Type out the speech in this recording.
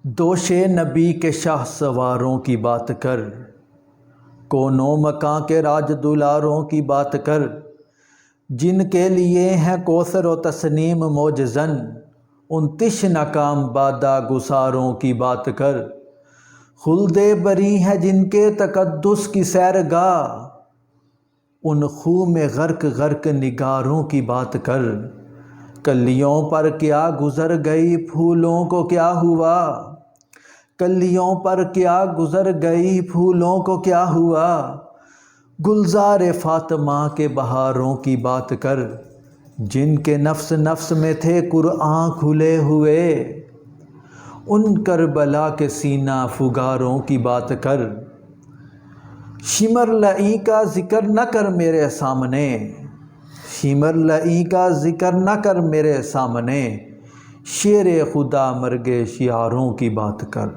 دوش نبی کے شاہ سواروں کی بات کر، کونوں مکاں کے راج دلاروں کی بات کر، جن کے لیے ہیں کوثر و تسنیم معجزن، ان تشنہ کام بادہ گساروں کی بات کر۔ خلد بری ہے جن کے تقدس کی سیرگاہ، ان خوں میں غرق غرق نگاروں کی بات کر۔ کلیوں پر کیا گزر گئی پھولوں کو کیا ہوا، کلیوں پر کیا گزر گئی پھولوں کو کیا ہوا، گلزار فاطمہ کے بہاروں کی بات کر، جن کے نفس نفس میں تھے قرآن کھلے ہوئے، ان کربلا کے سینہ فگاروں کی بات کر۔ شمر لعیں کا ذکر نہ کر میرے سامنے، شمر لعیں کا ذکر نہ کر میرے سامنے، شیر خدا مرگ شیاروں کی بات کر۔